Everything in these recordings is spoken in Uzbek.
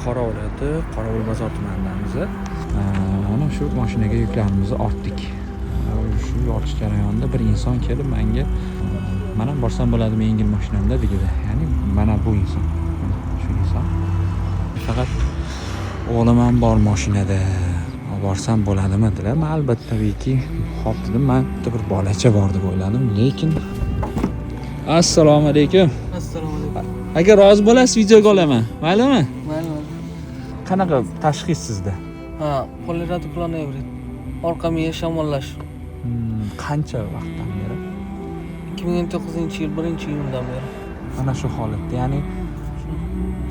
Buxoro viloyati Qorovulbozor tumanidamiz. Mana shu mashinaga yuklarimizni ortdik. Shu yoritish jarayonida bir inson kelib menga "Mana borsam bo'ladimi yengil mashinamda" dedi. Ya'ni mana bu inson. Shu inson. Faqat o'g'lim ham bor mashinada. Borsam bo'ladimi dedilar. Men albatta tabiiyki, "Xo'p" dedim. Men bir bolacha bor deb o'yladim, lekin Assalomu alaykum. Assalomu alaykum. Agar rozi bo'lasiz, videoga olaman. Maylimi? Mayli. Qanaqa tashxis sizda? Poliradiklonevrit. Orqa miya shamollash. Qancha vaqtdan beri? 2019-yil 1-iyundan beri. Mana shu holatda, ya'ni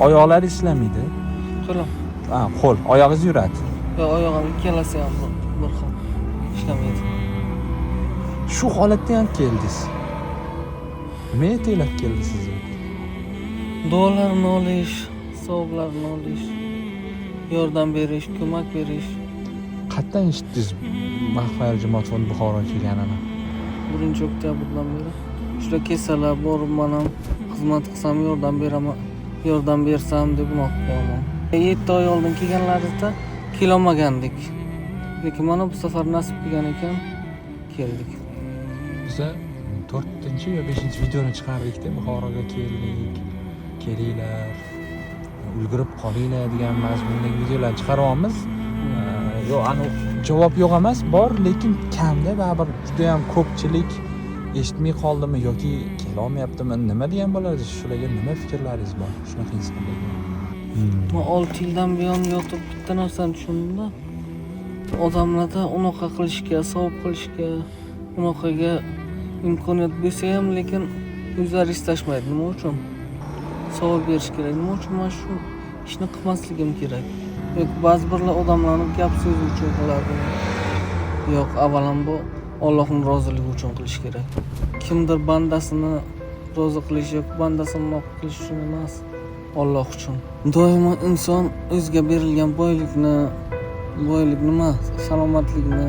oyoqlar ishlamaydi. Qo'lim. Qo'l, oyog'ingiz yuradi. Va oyog'im ikkalasi ham bir xil ishlamaydi. Shu holatda ham keldingiz. Nima etilab keldi sizga? Duolarni olish, savoblarni olish, yordam berish, ko'mak berish. Qatdan eshitdingiz Mahfal Jumot fondi Buxoro kelganini? 1-oktyabrdan beri. Juda kasallar borib, men ham xizmat qilsam yordam beraman, yordam bersam deb umid qilaman. 7 oy oldin kelganlarida kelolmagandik. Lekin mana bu safar nasib qilgan ekan, keldik. Biza 4-chi yo 5-chi videoni chiqardik-da, Buxoroga keldik. Kelinglar, ulgurib qolinglar degan mazmundagi videolar chiqaryapmiz. Yo'q, javob yo'q emas, bor, lekin kamda baribir juda ham ko'pchilik eshitmay qoldimi yoki kela olmayaptimi, nima degan bo'ladi? Shularga nima fikrlaringiz bor? Shunaqa his qildim. Men 6 yildan buyon yotib bitta narsani tushundim-da. Odamlarda unaqa qilishga, savob qilishga, unaqaga imkoniyat bo'lsa ham, lekin o'zlari istashmaydi. Nima uchun? Savol berish kerak. Nima uchun men shu ishni qilmasligim kerak? Yo'q, ba'zi birlar odamlarni gap so'zi uchun qiladi. Yo'q, avvalambor Allohning roziligi uchun qilish kerak. Kimdir bandasini rozi qilish yoki bandasini noq qilish uchun emas, Alloh uchun. Doimo inson o'ziga berilgan boylik nima? Salomatlikni,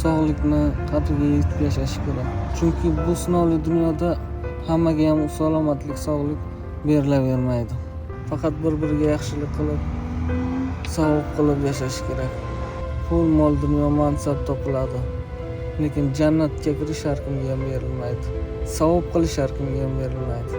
sog'likni qadriga yetib yashash kerak. Chunki bu sinovli dunyoda hammaga ham salomatlik, sog'lik berilavermaydi. Faqat bir-biriga yaxshilik qilib, savob qilib yashash kerak. Pul, mol, dunyo, mansab topiladi. Lekin jannatga kirish har kimga ham berilmaydi. Savob qilish har kimga ham berilmaydi.